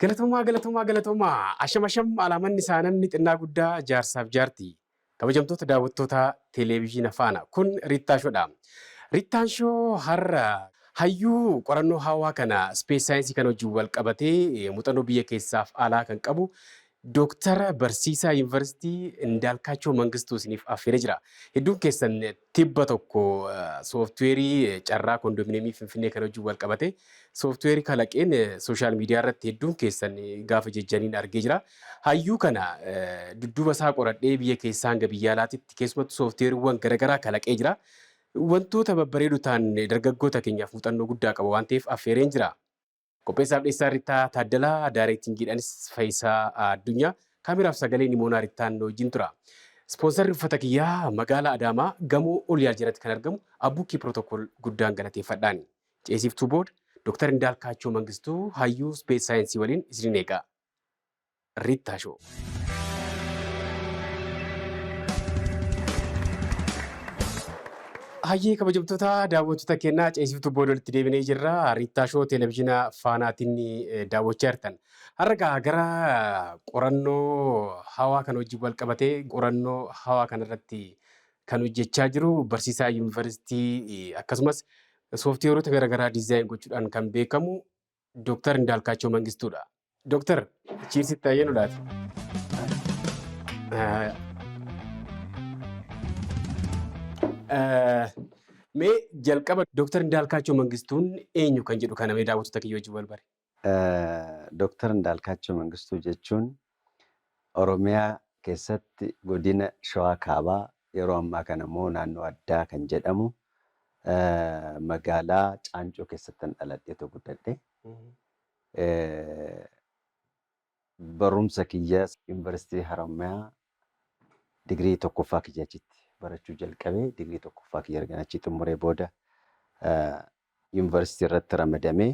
Galatooma. Asham alaamanni isaanii xinnaa guddaa jaarsaaf jaarti. Kabajamtoota daawwattoota televezyiina faana kun Riittaashoodha. Riittaan shoo har'a hayyuu qorannoo hawaa kana ispees saayinsii kan wajjin wal qabatee muuxannoo biyya keessaaf alaa kan qabu Dooktara Barsiisaa Yuunivarsiitii Indaalkaachoo Mangistuu isiniif affeeree jira. Hedduun keessan tibba tokko sooftiweerii carraa kondominiyeemii Finfinnee kan wajjin wal qabate sooftiweerii kalaqeen sooshaal miidiyaa irratti hedduun keessan gaafa jejjaniin argee jira. Hayyuu kana dudduuba isaa qoradhee biyya keessaa hanga biyya alaatitti keessumattuu sooftiweeriiwwan garaagaraa kalaqee jira. Wantoota babbareedoo ta'an dargaggoota keenyaaf muuxannoo guddaa qaba waan ta'eef affeereen jira. Qopheessaaf dhiyeessaa Rittaa Taaddalaa Daareektingiidhaanis Faayisaa Addunyaa kaameraaf sagalee Nimoonaa Rittaan wajjin tura. Ispoonsarri uffata kiyyaa magaalaa Adaamaa gamoo Oliyaal jalatti kan argamu Abbuukii Pirootokool guddaan galateeffadhaani. Ceesiftuu booda Dooktar Indaalkaachoo Mangistuu hayyuu ispees saayinsii waliin isiniin eegaa. Riittaa shoo. Hayyee kabajamtoota daawwattoota keenyaa ceesiftuu booda walitti deebinee jirra. Riittaa shoo televezyiina faanaatiin daawwachaa jirtan. Har'a gara qorannoo hawaa kan wajjin wal qabatee qorannoo hawaa kanarratti kan hojjechaa jiru barsiisaa yuunivarsiitii akkasumas sooftiweerota garaagaraa diizaayin gochuudhaan kan beekamu Dooktar Indaalkaachoo Mangistuudha. Dooktar chiirsitti taa'ee laati. Mee jalqaba Dooktar Indaalkaachoo Mangistuun eenyu kan jedhu kana mee daawwattoota kiyya wajjin wal bare. Dooktar Indaalkaachoo Mangistuu jechuun Oromiyaa keessatti godina Shawaa Kaabaa yeroo ammaa kana immoo naannoo Addaa kan jedhamu magaalaa Caancoo keessatti dhaladhee guddadhe. Barumsa kiyya Yuunivarsiitii Harammayaa digirii tokkoffaa kiyya achitti barachuu jalqabee digirii tokkoffaa kiyya argan achi xumuree booda yuunivarsiitii irratti ramadamee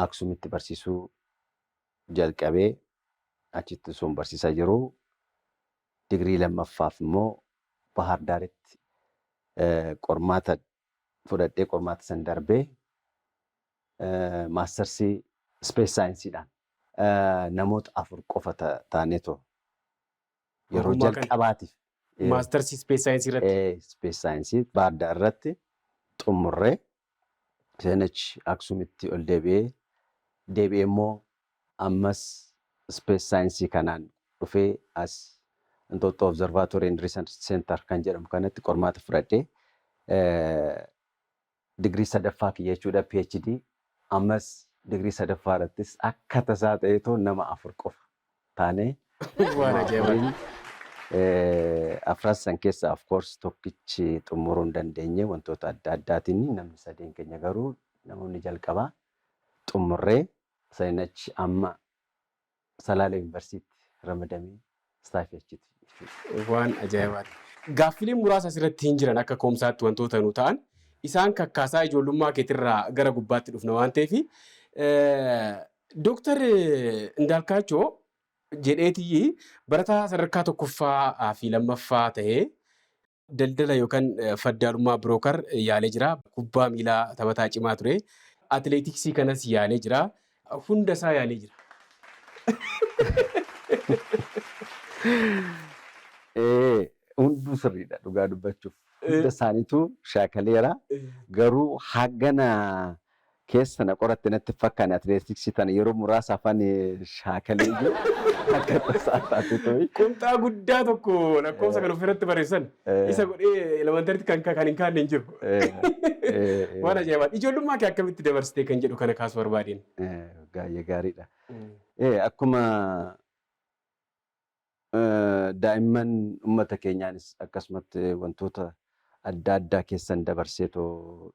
Aksuumitti barsiisuu jalqabee achitti sun barsiisaa jiru. Digirii lammaffaaf immoo Bahar Daaritti qormaata fudhadhee qormaata san darbee maastarsii ispees saayinsiidhaan namoota 4 qofa taaneetoo yeroo jalqabaatiif maastarsii ispees saayinsii irratti ispees saayinsii Bahar Daar irratti xumurree seenachi Aksuumitti ol deebi'ee immoo ammas ispees saayinsii kanaan dhufee as Entoto Observatory and Research Center kan jedhamu kanatti qormaata fudhadhee digirii sadaffaa kiyya jechuudha PhD ammas digirii sadaffaa irrattis akka tasaa ta'eetoo nama 4 qofa taanee waan ajaa'iba. Afran san keessa of course tokkichi xumuruu hin dandeenye wantoota adda addaatiin namni 3 keenya garuu namoonni jalqabaa xumurree seenachi amma Salaalee Yuunivarsiitii ramadamee staafii achitti. Waan ajaa'ibaati. Gaaffileen muraasa asirratti hin jiran akka koomsaatti wantoota nu ta'an isaan kakkaasaa ijoollummaa keetirraa gara gubbaatti dhufna waan ta'eef Dooktar Indaalkaachoo jedheetii barataa sadarkaa tokkoffaa fi lammaffaa ta'ee daldala yookaan faddaalummaa birookar yaalee jira. Kubbaa miilaa taphataa cimaa ture. Atileetiksii kanas yaalee jira. Hunda isaa yaalee jira. Hunduu sirriidha dhugaa dubbachuuf. Hunda isaaniitu shaakaleera. Garuu hagana keessa na qoratte natti fakkaane atileetiksii tana yeroo muraasa afaan shaakalee jiru akka tasaa taate ta'e. Qunxaa guddaa tokko lakkoofsa kan ofirratti barreessan isa godhee elemantariitti kan hin kaanne hin jiru. Waan ajaa'ibaadha. Ijoollummaa kee akkamitti dabarsitee kan jedhu kana kaasuu barbaadeen. Gaayyee gaariidha. Akkuma daa'imman uummata keenyaanis akkasumatti wantoota adda addaa keessan dabarseetoo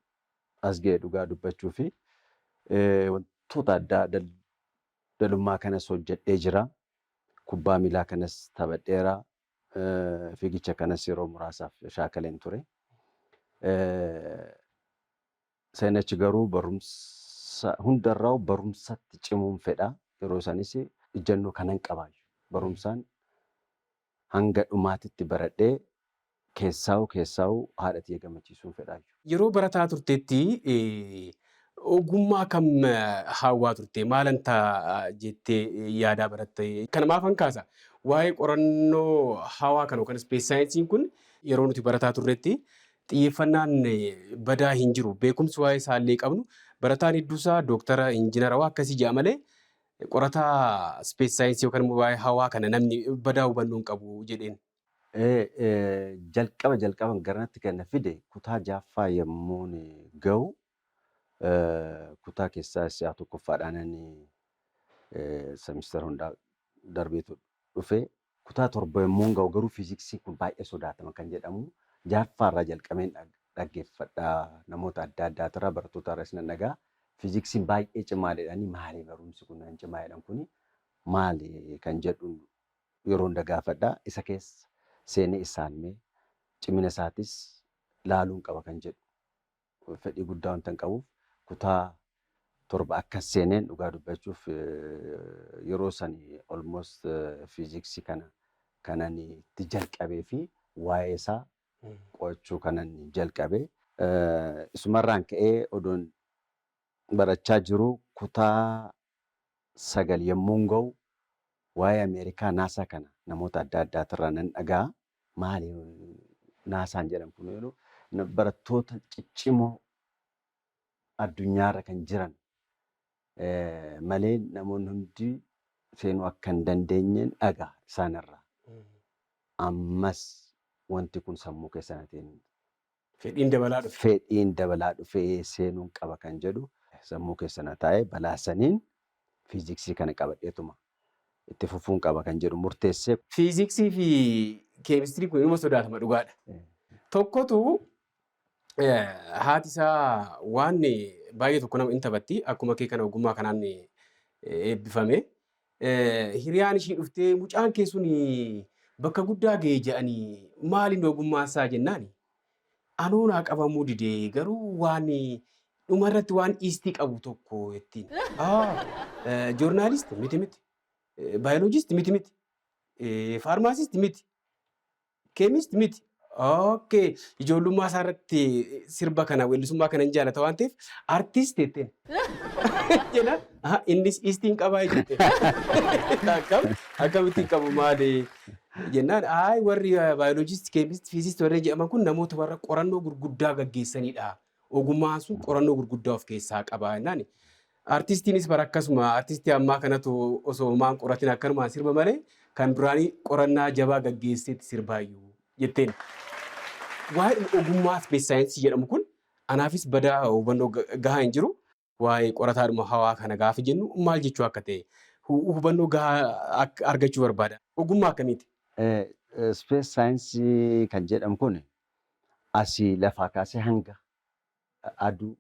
as ga'e dhugaa dubbachuu fi wantoota addaa daldalummaa kanas hojjedhee jira. Kubbaa miilaa kanas taphadheera. Fiigicha kanas yeroo muraasaaf shaakaleen ture. Seenachi garuu barumsa hundarraa barumsatti cimuun fedha. Yeroo sanis ijannoo kanan qabaayu. Barumsaan hanga dhumaatitti baradhee keessaa'u haadha kiyya gammachiisuun fedhaa. Yeroo barataa turteetti ogummaa kam hawwaa turte? Maalan ta'a jettee yaadaa baratte? Kanumaafan kaasa waa'ee qorannoo hawaa kan yookaan ispees saayinsiin kun yeroo nuti barataa turretti xiyyeeffannaan badaa hin jiru. Beekumsi waa'ee isaallee qabnu barataan hedduusaa dooktara injiinara waa akkasii jedha malee qorataa ispees saayinsii yookaan immoo waa'ee hawaa kana namni badaa hubannoo hin qabu jedheen. Jalqaba garanatti kan na fide kutaa jaaffaa yommuun ga'u kutaa keessaa si'a tokkoffaadhaan semistara hundaa darbeetu dhufe kutaa torba yommuun ga'u garuu fiiziksii kun baay'ee sodaatama kan jedhamu jaaffaarraa jalqabeen dhaggeeffadhaa namoota adda addaatirraa barattoota irraa nan dhagaa fiiziksiin baay'ee cimaadhaanii maali barumsi kun nan cimaa jedhan kuni maali kan jedhu yeroo hunda gaafadhaa isa keessa seenee isaanmee cimina isaatis laaluun qaba kan jedhu fedhii guddaa wanta hin qabuuf kutaa torba akka seeneen dhugaa dubbachuuf yeroo sanii almost fiiziksii kanan itti jalqabee fi waa'ee isaa qo'achuu kanan jalqabee isumarraan ka'ee odoon barachaa jiru kutaa 9 yommuun ga'u waa'ee Ameerikaa naasaa kana namoota adda addaatirraa nan dhagaa maali naasaan jedhamu kun yeroo barattoota ciccimoo addunyaarra kan jiran malee namoonni hundi seenuu akka hin dandeenyeen dhagaa isaanirraa. Ammas wanti kun sammuu keessanitiin fedhiin dabalaa dhufee seenuun qaba kan jedhu sammuu keessana taa'ee balaasaniin fiiziksii kana qabadheetuma itti fufuun qaba kan jedhu murteessee. Fiiziksii fi keemistirii kun inuma sodaatama dhugaadha. Tokkotu haati isaa waan baay'ee tokko nama hin taphatti akkuma kee kana ogummaa kanaan eebbifame. Hiriyaan ishii dhuftee mucaan kee sun bakka guddaa ga'ee jedhanii maaliin ogummaa isaa jennaan anuu naa qabamuu didee garuu waan dhumarratti waan iistii qabu tokko ittiin. Joornaalisti miti miti. Baayoloojisti miti miti. Faarmaasisti miti. Keemisti miti. Okay. Ijoollummaa isaa irratti sirba kana weellisummaa kana hin jaalata waan ta'eef artiist jetteen. Jedha. Innis iistiin qabaa jette. Akkamittiin qabu maali jennaan warri baayoloojisti, keemisti, fiizisti warreen jedhaman kun namoota warra qorannoo gurguddaa gaggeessanidha. Ogummaan sun qorannoo gurguddaa of keessaa qaba jennaan. Artiistiinis bara akkasuma artiistii ammaa kanatu osoo maan qoratin akkanumaan sirba malee kan duraanii qorannaa jabaa gaggeesseetti sirbaayyuu jetteen. Waa'ee ogummaa ispees saayinsii jedhamu kun anaafis badaa hubannoo gahaa hin jiru. Waa'ee qorataadhuma hawaa kana gaafa jennu maal jechuu akka ta'e hubannoo gahaa argachuu barbaada. Ogummaa akkamiiti? Ispees saayinsii kan jedhamu kun asii lafaa kaasee hanga aduu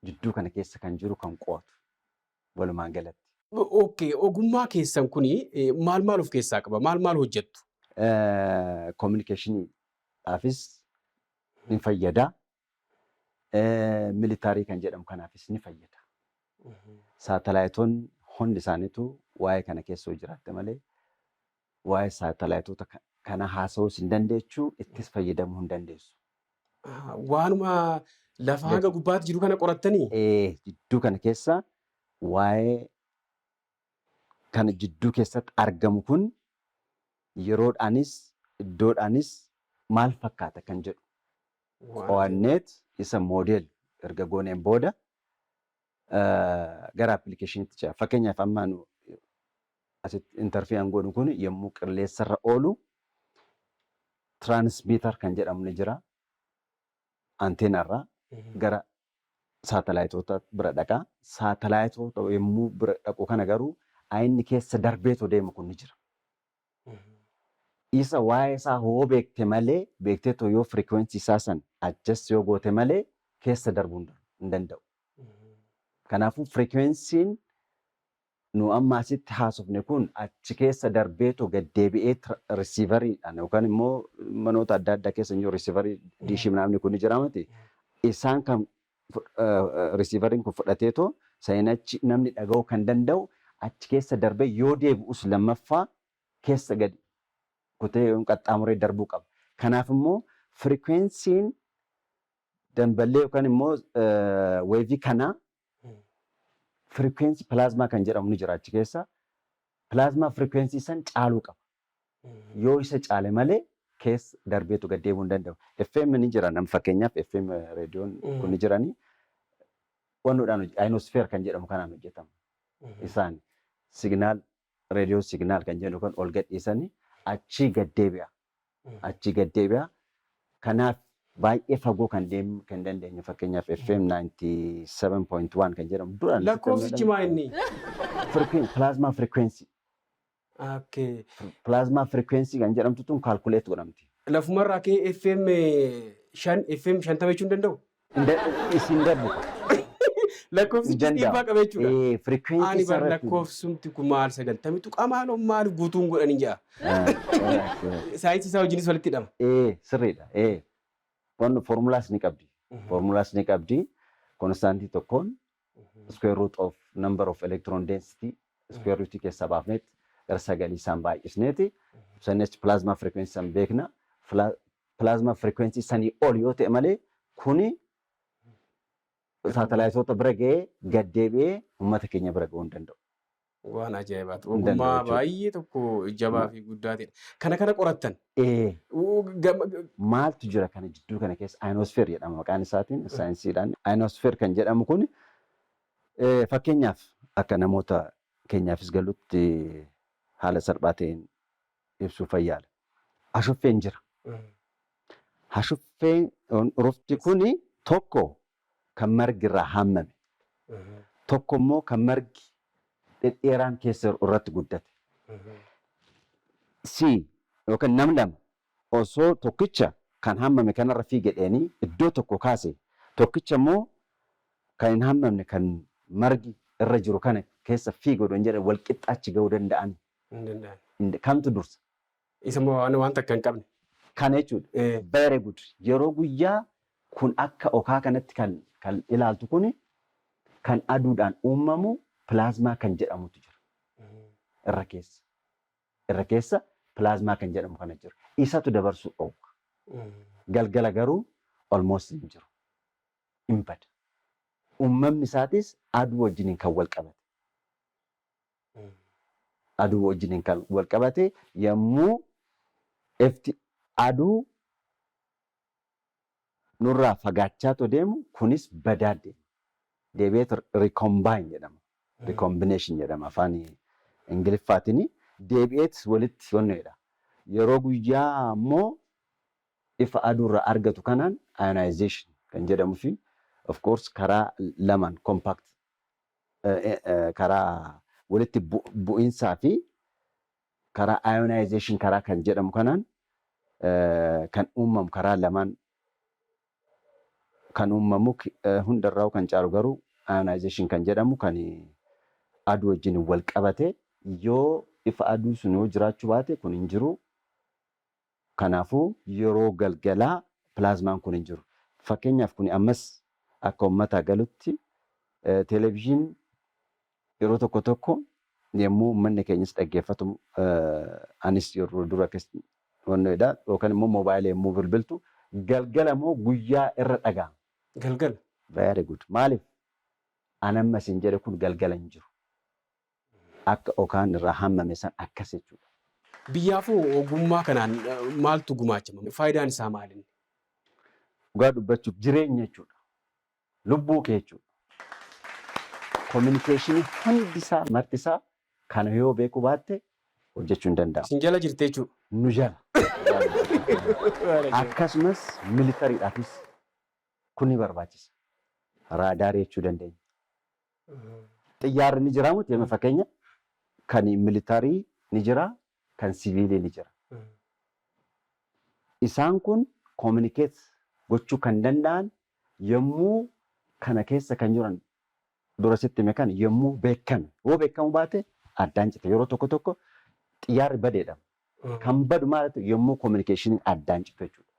jidduu kana keessa kan jiru kan qo'atu walumaan galatti. Okay, ogummaa keessan kuni maal maal of keessaa qaba? Maal maal hojjettu? Kominikeeshiniidhaafis ni fayyada. Militaarii kan jedhamu kanaafis ni fayyada. Saatalaayitoonni hundi isaaniitu waa'ee kana keessa jiraatte malee waa'ee saatalaayitoota kana haasa'uus hin dandeechuu ittis fayyadamuu hin dandeessu. Waanuma lafa hanga gubbaatti jiru kana qorattanii? Jidduu kana keessa waa'ee kana jidduu keessatti argamu kun yeroodhaanis iddoodhaanis maal fakkaata kan jedhu qo'anneet isa moodel erga gooneen booda gara appilikeeshiniitti ce'a. Fakkeenyaaf amma asitti interfiyan godhu kun yommuu qilleensarra oolu tiraansmiitar kan jedhamu ni jira. Anteenarraa gara saatalaayitoota bira dhaqaa. Saatalaayitoota yommuu bira dhaqu kana garuu inni keessa darbeetoo deemu kun ni jira. Isa waa'ee isaa hoo beekte malee beekteetoo yoo firikweensi isaa san adjust yoo goote malee keessa darbuu hin danda'u. Kanaafuu firikweensiin nu amma asitti haasofne kun achi keessa darbeetoo gaddeebi'ee risiivariidhaan yookaan immoo manoota adda addaa keessa yoo risiivarii diishii namni kun ni jiraamati. Isaan kan risiivariin kun fudhateetoo saayinachi namni dhaga'uu kan danda'u achi keessa darbee yoo deebi'us lammaffaa keessa gadi kutee qaxxaamuree darbuu qaba. Kanaaf immoo firikweensiin damballee yookaan immoo weevii kanaa Frequency plasmaa kan jedhamu ni jira achi keessa. Plasmaa frequency san caaluu qaba. Yoo isa caale malee keessa darbeetu gad deemuu hin danda'u. FM ni jira nam fakkeenyaaf FM reediyoon kun ni jiranii. Wannoodhaan ionosphere kan jedhamu kanaan hojjetamu. Isaan signaal reediyoo signaal kan jedhu kan ol gadhiisanii achii gad deebi'a. Achii gad deebi'a. Kanaaf baay'ee fagoo kan deemuu kan dandeenyu fakkeenyaaf FM 97.1 kan jedhamu duraan. Lakkoofsichi maa inni? Plasmaa frequency. Okay. Plasmaa frequency kan jedhamtu tun kaalkuleet godhamti. Lafumarraa kee FM 50 jechuun danda'u? Isin darbu. Lakkoofsichi dhiibbaa qaba jechuudha. Frequency Ani bar lakkoofsumti kun maal 90 tuqaa maal guutuun godhanii jira. Saayinsii isaa wajjinis walitti hidhama. Sirriidha. Wanni formulas ni qabdi. Formulas ni qabdi. Konstaantii tokkoon square root of number of electron density square root keessaa baafnetti gara sagalii isaan baay'isneeti. Sannis plasma frequency san beekna. Plasma frequency sanii ol yoo ta'e malee kuni saatalaayitoota bira ga'ee gad deebi'ee uummata keenya bira ga'uu hin danda'u. Waan ajaa'ibaati. Ogummaa baay'ee tokko jabaa fi guddaa ta'edha. Kana qorattan. Maaltu jira kana jidduu kana keessa ionosphere jedhama maqaan isaatiin saayinsiidhaan. Ionosphere kan jedhamu kun fakkeenyaaf akka namoota keenyaafis galutti haala salphaa ta'een ibsuu fayyaala. Ashuffeen jira. Ashuffeen rufti kuni tokko kan margi irraa hammame. Tokko immoo kan margi dhedheeraan keessa irratti guddate. Yookaan nam lama osoo tokkicha kan hammame kanarra fiigedheenii iddoo tokko kaase tokkicha immoo kan hin hammamne kan margi irra jiru kana keessa fiigodhan jedhan wal qixxaachi ga'uu danda'an. Kamtu dursa? Isa immoo wanta akka hin qabne. Kana jechuudha. Very good. Yeroo guyyaa kun akka okaa kanatti kan ilaaltu kuni kan aduudhaan uumamu plasmaa kan jedhamutu jira. Irra keessa plasmaa kan jedhamu kana jira. Isatu dabarsuu dhoowwa. Galgala garuu almost hin jiru. Hin bada. Uumamni isaatis aduu wajjiniin kan wal qabate. Aduu wajjiniin kan wal qabate yommuu aduu nurraa fagaachaa deemu kunis badaa deema. Deebi'eet recombine jedhama. Recombination jedhama afaan Ingiliffaatiin. Deebi'eet walitti wanneedha. Yeroo guyyaa immoo ifa aduurraa argatu kanaan ionization kan jedhamuu fi of course karaa lamaan compact karaa walitti bu'iinsaa fi karaa ionization karaa kan jedhamu kanaan kan uumamu karaa lamaan kan uumamu hundarraa kan caalu garuu ionization kan jedhamu kan aduu wajjin wal qabate yoo ifa aduu sun yoo jiraachuu baate kun hin jiru. Kanaafuu yeroo galgalaa plasmaan kun hin jiru. Fakkeenyaaf kun ammas akka uummataa galutti televezyiin yeroo tokko yommuu uummanni keenyas dhaggeeffatu anis yeroo dura wanneedha yookaan immoo moobaayilii yommuu bilbiltu galgala moo guyyaa irra dhaga'ama. Galgala. Very good. Maaliif? Anammas hin jedhe kun galgala hin jiru. Akka okaan irraa hammame san akkas jechuudha. Biyyaafuu ogummaa kanaan maaltu gumaachama? Faayidaan isaa maali? Dhugaa dubbachuuf jireenya jechuudha. Lubbuu kee jechuudha. Communication hundi isaa marti isaa kana yoo beekuu baatte hojjechuu hin danda'amu. Isin jala jirte jechuudha. Nu jala. Akkasumas militariidhaafis kun ni barbaachisa. Raadaarii jechuu dandeenya. Xiyyaarri ni jira muti amma fakkeenya kan militarii ni jira kan siviilii ni jira. Isaan kun communicate gochuu kan danda'an yommuu kana keessa kan jiran dura sitti meekan yommuu beekame yoo beekamu baate addaan cita yeroo tokko xiyyaarri badeedha. Kan badu maaltu yommuu communication addaan citu jechuudha.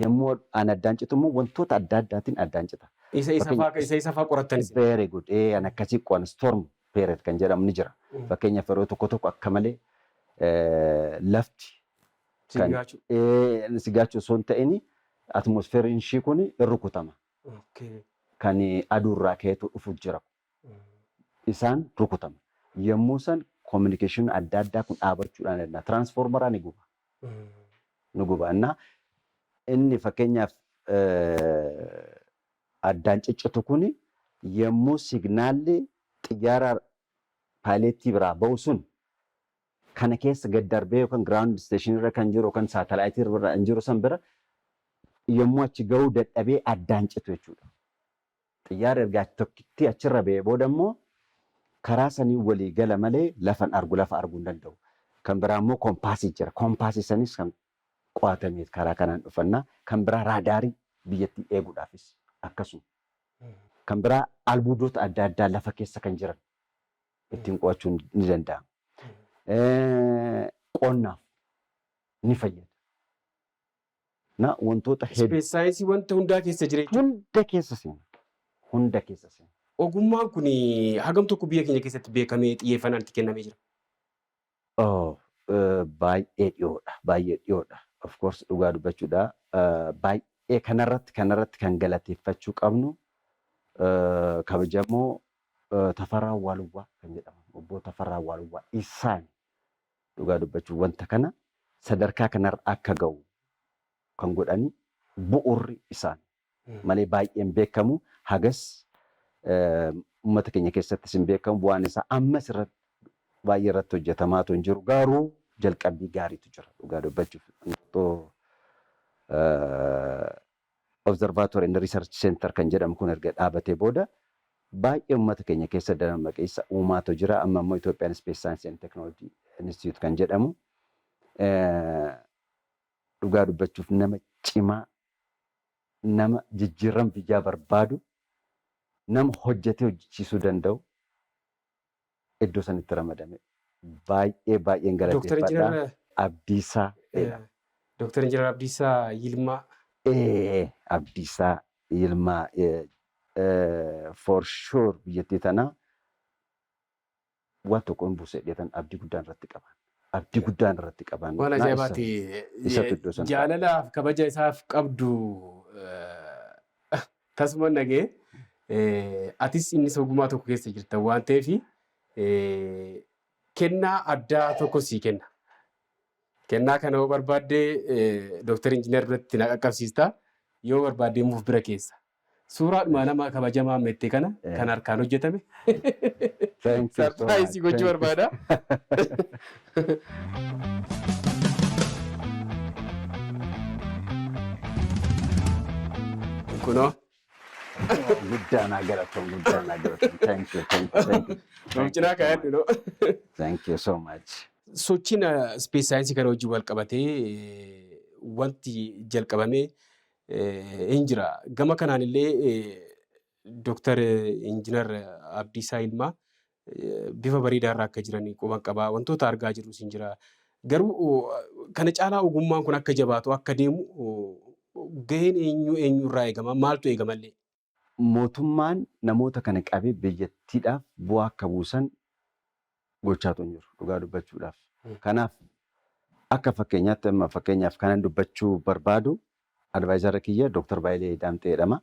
Yommuu an addaan citu immoo wantoota adda addaatiin addaan cita. Isa faa qorattanis. Very good. An akkasii qo'an storm period kan jedhamu ni jira. Fakkeenyaaf yeroo tokko akka malee lafti sigaachuu osoo hin ta'in atmosfeeriin ishii kun irra rukutama. Kan aduurraa ka'eetu dhufu jira. isaan rukutama. Yommuu san communication adda addaa kun dhaabachuudhaan danda'a. Transformeraa ni guba. Ni guba. Innaa inni fakkeenyaaf addaan ciccitu kuni yommuu signaalli xiyyaara paayileettii biraa ba'u sun kana keessa gad darbee yookaan ground station irra kan jiru yookaan saatalaayitii irra kan jiru san bira yommuu achi ga'uu dadhabee addaan citu jechuudha. Xiyyaara ergaa tokkitti achirra ba'ee booda immoo karaa sanii walii gala malee lafa arguu hin danda'u. Kan biraa immoo koompaasii jira. Koompaasii sanis kan qo'atamee karaa kanaan dhufannaa. Kan biraa raadaarii biyyattii eeguudhaafis akkasuma. Kan biraa albuudota adda addaa lafa keessa kan jiran ittiin qo'achuun ni danda'ama. Qonnaaf ni fayyada. Na wantoota hedduu. Ispees saayinsii wanta hundaa keessa jira. Hunda keessa seena. Hunda keessa seena. Ogummaan kun hagam tokko biyya keenya keessatti beekamee xiyyeeffannaan itti kennamee jira? Baay'ee dhiyoodha. Baay'ee dhiyoodha. Of course dhugaa dubbachuudha. Baay'ee kanarratti kan galateeffachuu qabnu kabajamoo Tafarraa Awwaaluu kan jedhamu. Obbo Tafarraa Awwaaluu isaan dhugaa dubbachuu wanta kana sadarkaa kanarra akka ga'u kan godhani bu'uurri isaan malee baay'een beekamu hagas uummata keenya keessattis hin beekamu bu'aan isaa ammas irratti baay'ee irratti hojjetamaa hin jiru garuu jalqabbii gaariitu jira dhugaa dubbachuuf. Observatory and Research Center kan jedhamu kun erga dhaabatee booda baay'ee uummata keenya keessa dammaqeessa uumaatu jira. Amma immoo Ethiopian Space Science and Technology Institute kan jedhamu dhugaa dubbachuuf nama cimaa, nama jijjiirama biyyaa barbaadu, nama hojjetee hojjechiisuu danda'u iddoo sanitti ramadame. Baay'een galateeffadha. Abdiisaa. Dr. Injinar Abdiisaa Yilmaa. Abdiisaa Yilmaa for sure biyyattii tana waan tokko hin buuse dheetan abdii guddaan irratti qaban. Abdii guddaan irratti qaban. Waan ajaa'ibaati. Jaalalaaf kabaja isaaf qabdu tasuma nagee atis innis ogummaa tokko keessa jirta waan ta'eef kennaa addaa tokko sii kenna. Kennaa kana yoo barbaadde Dr. Injinar biratti na qaqqabsiista. Yoo barbaadde muuf bira keessa. Suuraadhuma nama kabajamaa mettee kana kan harkaan hojjetame. Sarpiraayisii gochuu barbaada. Kunoo. Guddaan galatoom. Thank you. Cinaa kaayadhu noo. Thank you so much. Sochiin ispees saayinsii kana wajjin wal qabatee wanti jalqabamee hin jira. Gama kanaan illee Dr. Injinar Abdiisaa Yilmaa bifa bareedaarraa akka jiran quban qabaa. Wantoota argaa jirus hin jira. Garuu kana caalaa ogummaan kun akka jabaatu akka deemu gaheen eenyurraa eegama? Maaltu eegamallee? Mootummaan namoota kana qabee biyyattiidhaaf bu'aa akka buusan gochaatu hin jiru dhugaa dubbachuudhaaf. Kanaaf akka fakkeenyaaf kanan dubbachuu barbaadu advaayizara kiyya Dr. Baayilee Daamxee jedhama.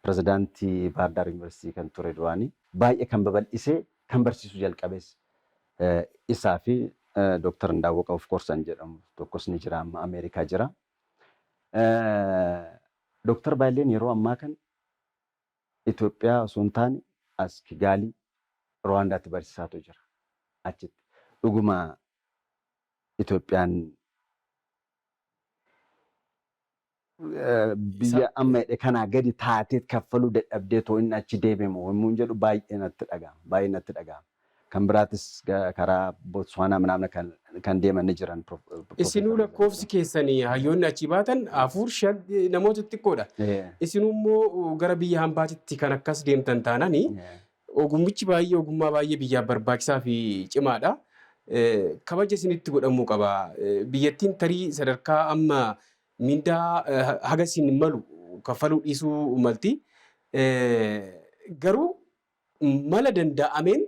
Pirezidaantii Baahirdaar Yuunivarsiitii kan ture duraanii baay'ee kan babal'isee kan barsiisu jalqabees isaa fi Dr. Ndaawwaqa of course jedhamu tokkos ni jira amma Ameerikaa jira. Dr. Baayileen yeroo ammaa kan Itoophiyaa osoo hin taane as Kigaalii Rwaandaatti barsiisaatu jira. Achitti dhuguma Itoophiyaan biyya amma kanaa gadi taateet kaffaluu dadhabdee too inni achi deebimu yommuu jedhu baay'ee natti dhaga'ama. Kan biraatis karaa Botswaanaa manaamna kan deeman ni jiran. Isinuu lakkoofsi keessanii hayyoonni achi baatan 4-5 namoota xiqqoodha. Isinuu immoo gara biyya hambaatitti kan akkas deemtan taananii ogummichi ogummaa baay'ee biyyaaf barbaachisaa fi cimaadha. Kabaja isinitti godhamuu qaba. Biyyattiin tarii sadarkaa amma mindaa haga isin malu kaffaluu dhiisuu malti. Garuu mala danda'ameen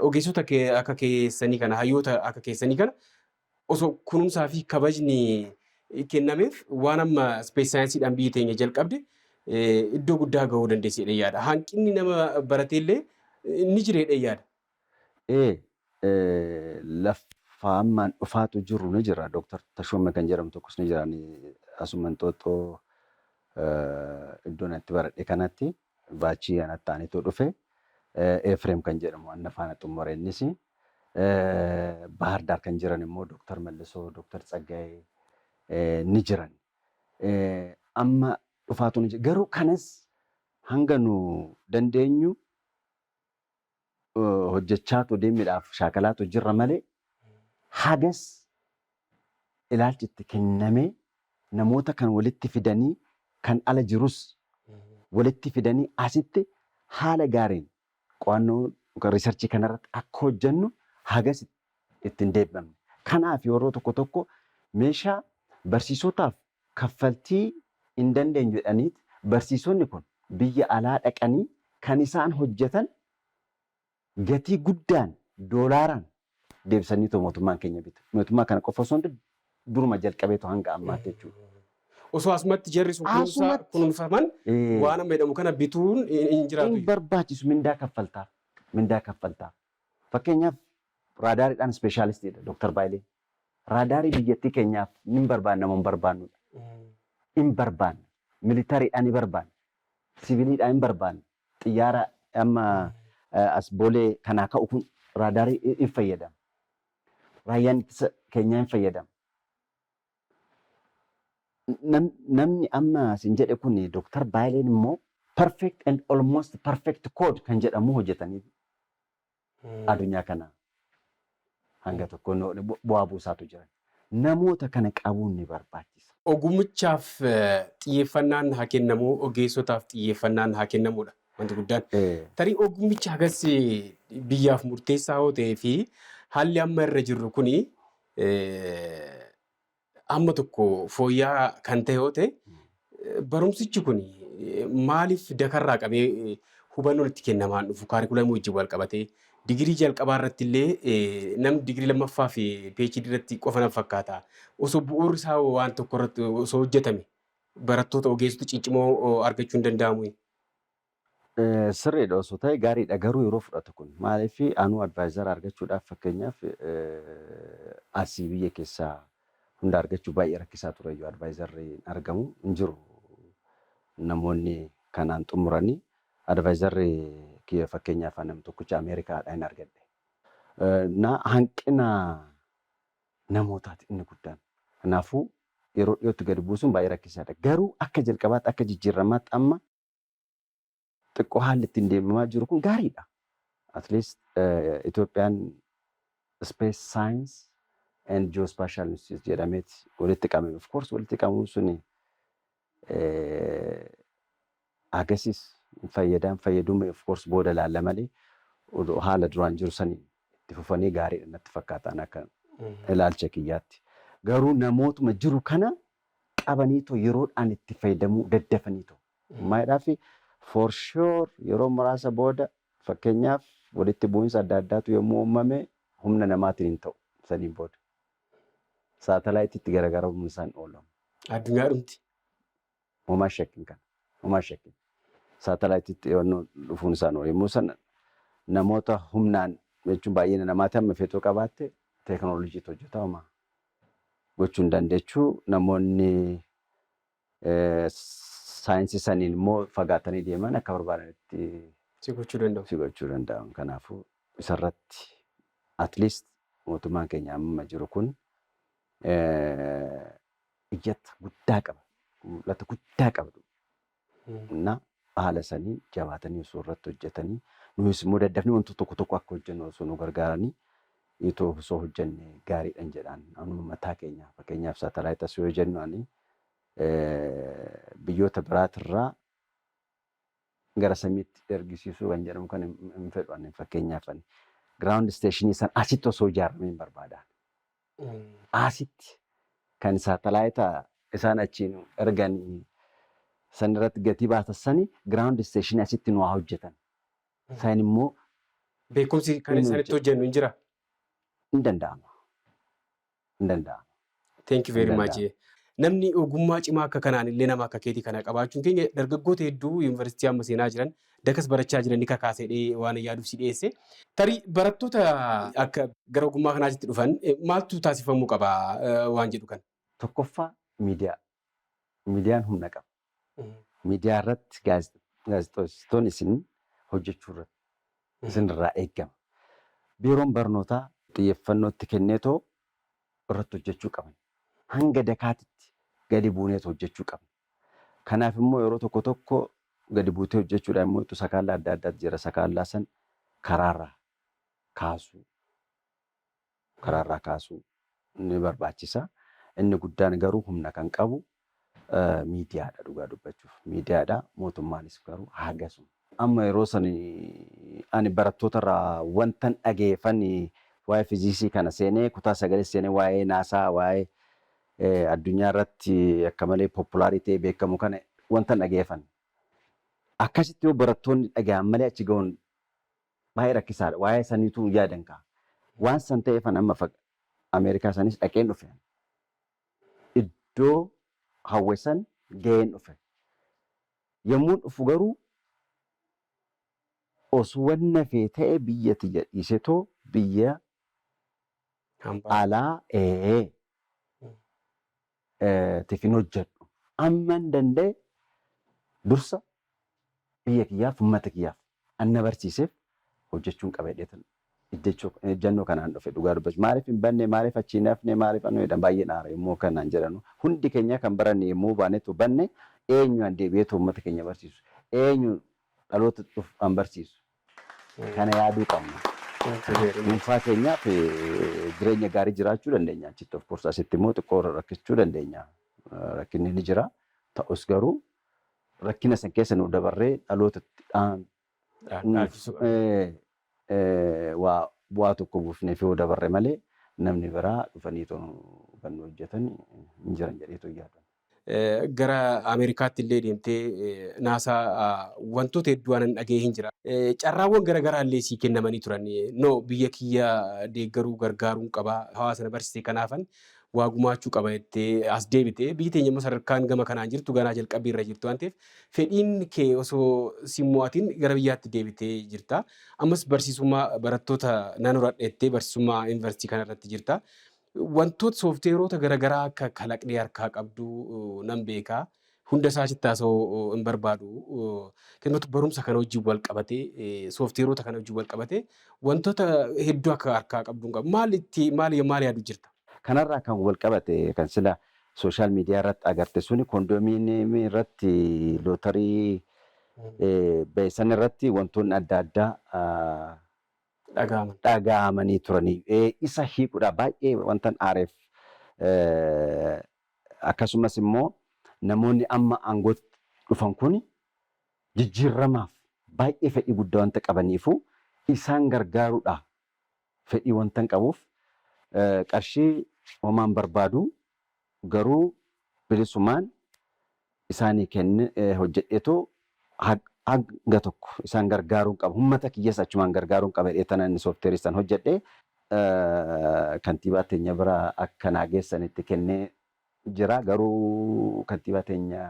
ogeessota akka keessanii kana hayyoota akka keessanii kana osoo kunuunsaa fi kabajni kennameef waan amma ispees saayinsiidhaan biyyi teenya jalqabde iddoo guddaa gahuu dandeessedha yaada. Hanqinni nama barateellee Inni jireedha yaada. Lafa ammaan dhufaatu jiru ni jira. Dooktar Tashoomee kan jedhamu tokkos ni jira. Asuma Inxooxxoo iddoon itti baradhe kanatti baachii anatti ta'anitu dhufe. Efreem kan jedhamu anna faana xumure innis. Bahar Daar kan jiran immoo Dooktar Mallisoo, Dooktar Tsaggaayee ni jiran. Amma dhufaatu ni jira. Garuu kanas hanga nu dandeenyu hojjechaatu deemiidhaaf shaakalaatu jirra malee hagas ilaalchi itti kennamee namoota kan walitti fidanii kan ala jirus walitti fidanii asitti haala gaariin qo'annoo riisarchii kanarratti akka hojjennu hagas ittiin deebifamne. Kanaaf yeroo tokko tokko meeshaa barsiisotaaf kaffaltii hin dandeenyu jedhaniiti barsiisonni kun biyya alaa dhaqanii kan isaan hojjetan gatii guddaan doolaaraan deebisanii mootummaan keenya bitu. Mootummaa kana qofa osoo hin duruma jalqabeetu hanga ammaatti jechuudha. Osoo asumatti jarri sun kunuunfaman waan amma jedhamu kana bituun hin jiraatu. Hin barbaachisu mindaa kaffaltaaf. Mindaa kaffaltaaf. Fakkeenyaaf raadaariidhaan ispeeshaalistiidha Dooktar Baayilee. Raadaarii biyyattii keenyaaf ni barbaanna moo hin barbaannudha. Hin barbaanna. Militariidhaan ni barbaanna. Siviiliidhaan hin barbaanna. Xiyyaara amma as boolee kanaa ka'u kun raadaarii hin fayyadamu. Raayyaan ittisa keenyaa hin fayyadamu. Namni amma isin jedhe kun Dooktar Baayileen immoo perfect and almost perfect code kan jedhamu hojjetanii addunyaa kana hanga tokko bu'aa buusaatu jira. Namoota kana qabuun ni barbaachisa. Ogummichaaf xiyyeeffannaan haa kennamu, ogeessotaaf xiyyeeffannaan haa kennamudha. Wanti guddaan. Tarii ogummicha hagas biyyaaf murteessaa yoo ta'ee fi haalli amma irra jirru kuni amma tokko fooyya'aa kan ta'e yoo ta'e barumsichi kun maaliif dakarraa qabee hubannoon itti kennamaan dhufu kaarikulamii wajjin wal qabatee digirii jalqabaa irratti illee namni digirii lammaffaa fi PhD irratti qofa nan fakkaata. Osoo bu'uurri isaa waan tokko irratti osoo hojjetame barattoota ogeessota ciccimoo argachuu hin danda'amu. Sirriidha osoo ta'e gaariidha garuu yeroo fudhatu kun maaliif anuu advaayizara argachuudhaaf fakkeenyaaf asii biyya keessaa hunda argachuu baay'ee rakkisaa tureyyuu advaayizarri argamu hin jiru. Namoonni kanaan xumuranii advaayizarri fakkeenyaaf namni tokkicha Ameerikaadhaa hin argadhe. Hanqina namootaati inni guddaan. Kanaafuu yeroo dhiyootti gadi buusuun baay'ee rakkisaadha. Garuu akka jalqabaatti akka jijjiiramaatti amma xiqqoo haalli ittiin deemamaa jiru kun gaariidha. At least Itoophiyaan Space Science and Geospatial Institute jedhameeti walitti qabame. Of course walitti qabamuun suni agasis fayyaduma of course booda laalla malee haala duraan jiru sanii itti fufanii gaariidha natti fakkaataan akka ilaalcha kiyyaatti. Garuu namootuma jiru kana qabaniitoo yeroodhaan itti fayyadamuu daddafaniitoo. Maayidhaaf for sure yeroo muraasa booda fakkeenyaaf walitti bu'insa adda addaatu yommuu uumame humna namaatiin hin ta'u saniin booda. Saatalaayitiitti garagaramuu isaan oolamu. Addunyaa dhumti. Homaa shakkiin kana. Homaa shakkiin. Saatalaayitiitti yommuu dhufuun isaan oolu. Yommuu sana namoota humnaan jechuun baay'ina namaati amma feetoo qabaatte teekinooloojiitu hojjeta homaa. Gochuu hin dandeechuu namoonni saayinsii saniin immoo fagaatanii deeman akka barbaadanitti si gochuu danda'u. Si gochuu danda'u. Kanaafuu isarratti at least mootummaan keenya amma jiru kun iyyata guddaa qaba. Mul'ata guddaa qabdu. Na haala sanii jabaatanii osoo irratti hojjetanii nuyis immoo daddafnee wantoota tokko tokko akka hojjennu osoo nu gargaaranii itoo osoo hojjenne gaariidhaan jedhaan anuma mataa keenya fakkeenyaaf saatalaayit asii yoo jennu ani biyyoota biraatirraa gara samiitti ergisiisuu kan jedhamu kan hin fedhu ani fakkeenyaaf ani giraawundi isteeshinii san asitti osoo ijaaramee hin barbaadan. Asitti kan saatalaayita isaan achiin erganii san irratti gatii baasassanii giraawundi isteeshinii asitti nu haa hojjetan. Isaan immoo beekumsi kan isaanitti hojjennu hin jira. Hin danda'ama. Hin danda'ama. Thank you very much. namni ogummaa cimaa akka kanaan illee nama akka keetii kana qabaachuun keenya dargaggoota hedduu yuunivarsiitii amma seenaa jiran dakas barachaa jiran ni kakaasedhee waan yaaduuf si dhiyeesse. Tarii barattoota akka gara ogummaa kanaatti dhufan maaltu taasifamuu qaba waan jedhu kan. Tokkoffaa miidiyaa. Miidiyaan humna qaba. Miidiyaa irratti gaazexeessitoonni isin hojjechuu irratti isinirraa eegama. Biiroon barnootaa xiyyeeffannootti kenneetoo irratti hojjechuu qaban. Hanga dakaatitti gadi buuneetoo hojjechuu qaban. Kanaaf immoo yeroo tokko tokko gadi buutee hojjechuudhaan immoo sakaallaa adda addaatti jira. Sakaallaa san karaarraa kaasuu ni barbaachisa. Inni guddaan garuu humna kan qabu miidiyaadha dhugaa dubbachuuf. Miidiyaadha mootummaanis garuu hagasuma. Amma yeroo sani ani barattoota irraa wantan dhageeffan waa'ee fiiziksii kana seenee kutaa 9 seenee waa'ee naasaa waa'ee addunyaa irratti akka malee populaaritii beekamu kana wantan dhageeffan. Akkasitti yoo barattoonni dhaga'an malee achi ga'uun baay'ee rakkisaadha. Waa'ee saniitu yaadan ka'a. Waan san ta'eefan amma Ameerikaa sanis dhaqeen dhufe. Iddoo hawwesan ga'een dhufe. Yommuu dhufu garuu osoo wanna fee ta'e biyya dhiisetoo biyya alaa tifin hojjedhu. Amman danda'e dursa biyya kiyyaaf uummata kiyyaaf anna barsiiseef hojjechuun qabedheetan ejjennoo kanaan dhufe dhugaa dubbachuu. Maaliif hin banne maaliif achi nafne maaliif anu jedhan baay'ee naara yommuu kanaan jedhanu. Hundi keenya kan baranne yommuu baanetu banne eenyu an deebi'eetu uummata keenya barsiisu. Eenyu dhaloota dhufu an barsiisu. Kana yaaduu qabna. Dhuunfaa keenyaaf jireenya gaarii jiraachuu dandeenya. Achitti of course asitti immoo xiqqoo rakkachuu dandeenya. Rakkinni ni jira. Ta'us garuu rakkina san keessa nu dabarree dhalootatti bu'aa tokko buufnee fi dabarre malee namni biraa dhufanii kan hojjetan hin jiran jedheetu yaadu. Gara Ameerikaatti illee deemtee naasaa wantoota hedduu waan dhaga'ee hin jira. Carraawwan garaagaraa illee sii kennamanii turan. Biyya kiyya deeggaruu gargaaruun qaba. Hawaasa na barsiise kanaafan waa gumaachuu qaba jettee as deebitee biyyi teenya immoo sadarkaan gama kanaan jirtu ganaa jalqabbii irra jirtu waan ta'eef fedhiin kee osoo si mo'atiin gara biyyaatti deebitee jirta. Ammas barsiisummaa barattoota naannoo dheettee barsiisummaa yuunivarsiitii kanarratti jirta. Wantoota soofteeroota garaagaraa akka kalaqnee harkaa qabdu nan beekaa. Hunda isaa achitti haasa'uu hin barbaadu. Keessumattuu barumsa kana wajjin wal qabatee soofteeroota kana wajjin wal qabatee wantoota hedduu akka harkaa qabdu qabu. Maal yaadu jirta? Kanarraa kan wal qabate kan sila sooshaal miidiyaa irratti agarte suni koondoominiyemii irratti lootarii beesan irratti wantoonni adda addaa dhaga'amanii turanii. Isa hiikuudha baay'ee wantan aareef akkasumas immoo namoonni amma aangootti dhufan kun jijjiiramaaf baay'ee fedhii guddaa wanta qabaniifu isaan gargaaruudha fedhii wantan qabuuf qarshii homaan barbaadu garuu bilisumaan isaanii kenne hojjedheetoo hanga tokko isaan gargaaruun qaba. Uummata kiyyaas achumaan gargaaruun qaba. Dheetan inni soofteeristan hojjedhee kantiibaa teenya bira akka naageessanitti kennee jira. Garuu kantiibaa teenya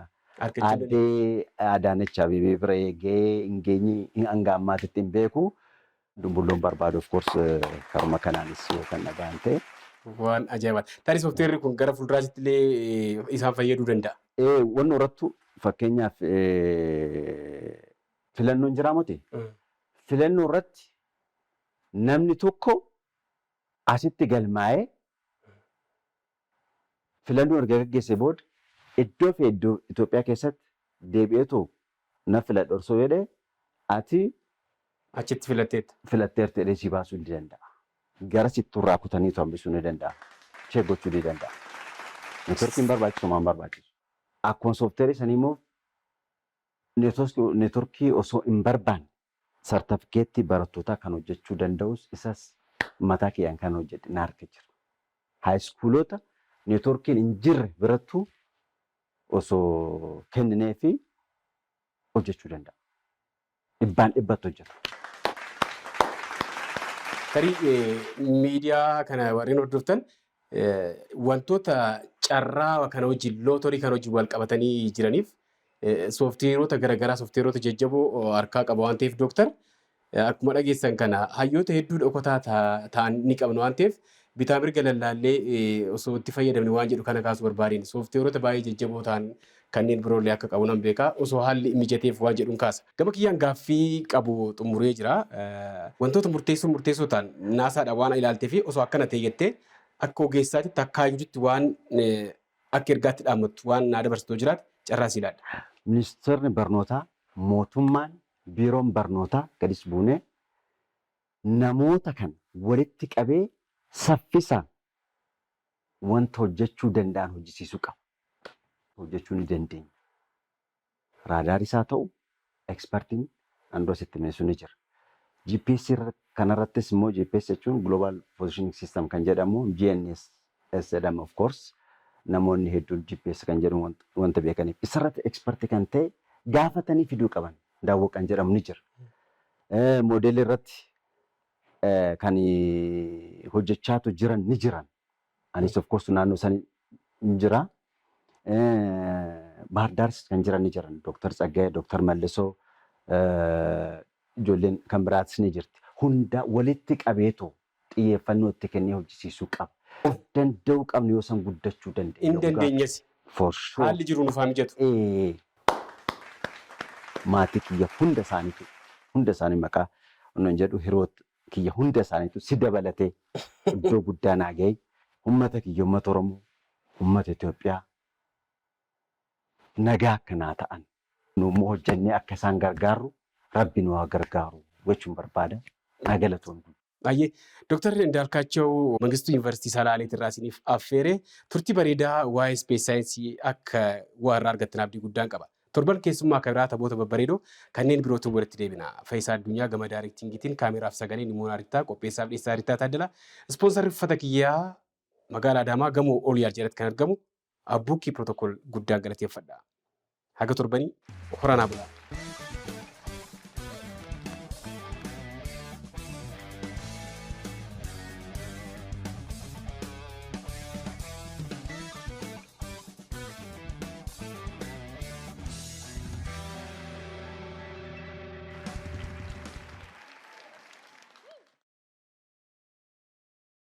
addee Adaanech Abeebee bira eegee hin geenye hanga ammaatitti hin beeku. Dumbulloon barbaadu of course karuma kanaanis yoo kan dhaga'an ta'e. Waan ajaa'ibaadha. Tarii soofteerri kun gara fuulduraatti illee isaan fayyaduu danda'a. Wanni irrattu fakkeenyaaf filannoon jira moti. Filannoo irratti namni tokko asitti galmaa'ee filannoo erga gaggeessee booda iddoo fi iddoo Itoophiyaa keessatti deebi'eetu na filadhu osoo jedhee ati achitti filatteerti jedhee si baasuu ni danda'a. Gara sitturraa kutanii hambisuu ni danda'a. Ishee gochuu ni danda'a. Neetworkiin barbaachisu maan barbaachisu. Akkuma soofteerii sanii immoo neetworkii osoo hin barbaanne sartifikeettii barattootaa kan hojjechuu danda'us isas mataa kiyyaan kan hojjedhe na harka jira. Haayiskuulota neetworkiin hin jirre birattuu osoo kenninee fi hojjechuu danda'a. 100% hojjetu. Tarii miidiyaa kana warreen hordoftan wantoota carraa kana wajjin lootorii kana wajjin wal qabatanii jiraniif sooftiweerota garaagaraa sooftiweerota jajjaboo harkaa qaba waan ta'eef dooktar akkuma dhageessan kana hayyoota hedduu dhokataa ta'an ni qabna waan ta'eef bitaa mirga lallaallee osoo itti fayyadamne waan jedhu kana kaasuu barbaadeen sooftiweerota baay'ee jajjaboo ta'an kanneen biroollee akka qabu nan beekaa osoo haalli mijateef waan jedhuun kaasa. Gama kiyyaan gaaffii qabu xumuree jira. Wantoota murteessoo ta'an naasaadha waan ilaaltee fi osoo akkana ta'e jettee akka ogeessaatti akka hayyuutti waan akka ergaatti dhaammattu waan naa dabarsitoo jiraate carraa si ilaalla. Ministeerri barnootaa mootummaan biiroon barnootaa gadis buunee namoota kan walitti qabee saffisaan wanta hojjechuu danda'an hojjisiisuu qaba. Hojjechuu ni dandeenya. Raadaaris haa ta'u, ekspertiin naannoo asitti meesuu ni jira. GPS kanarrattis immoo GPS jechuun Global Positioning System kan jedhamu GNSS jedhama of course. Namoonni hedduun GPS kan jedhamu wanta beekaniif. Isarratti ekspertii kan ta'e gaafatanii fiduu qaban daawwoo kan jedhamu ni jira. Moodeelii irratti kan hojjechaatu jiran ni jiran. Anis of course naannoo sanii ni jira. Bahar Daaris kan jiran ni jiran. Dr. Tsaggaayee, Dr. Mallisoo, ijoolleen kan biraatis ni jirti. Hunda walitti qabeetoo xiyyeeffannoo itti kennee hojjisiisuu qaba. Of danda'uu qabnu yoo san guddachuu dandeenya. Hin dandeenyes. For sure. Haalli jiru nuuf haa mijatu. Maatii kiyya hunda isaanii maqaa onnan jedhu hiroota kiyya hunda isaaniitu si dabalatee iddoo guddaa naa ga'e uummata kiyya uummata Oromoo uummata Itoophiyaa nagaa akkanaa ta'an nuummoo hojjennee akka isaan gargaarru Rabbi nu haa gargaaru jechuun barbaada. Naa galatoon. Baay'ee Dooktar Indaalkaachoo Mangistuu Yuunivarsiitii Salaaleet irraa isiniif affeeree turtii bareedaa waa'ee ispees saayinsii akka waa irraa argattan abdii guddaan qaba. Torban keessummaa akka biraa taphoota babbareedoo kanneen birootu walitti deebina. Faayisaa Addunyaa gama daarektingiitiin kaameraaf sagaleen immoo Naarittaa qopheessaaf dhiyeessaa Naarittaa Taaddalaa. Ispoonsarri uffata kiyyaa magaalaa Adaamaa gamoo Ooliyaal jalatti kan argamu Abbuukii Pirootokool guddaan galateeffadha. Haga torbanii horanaa bulaa.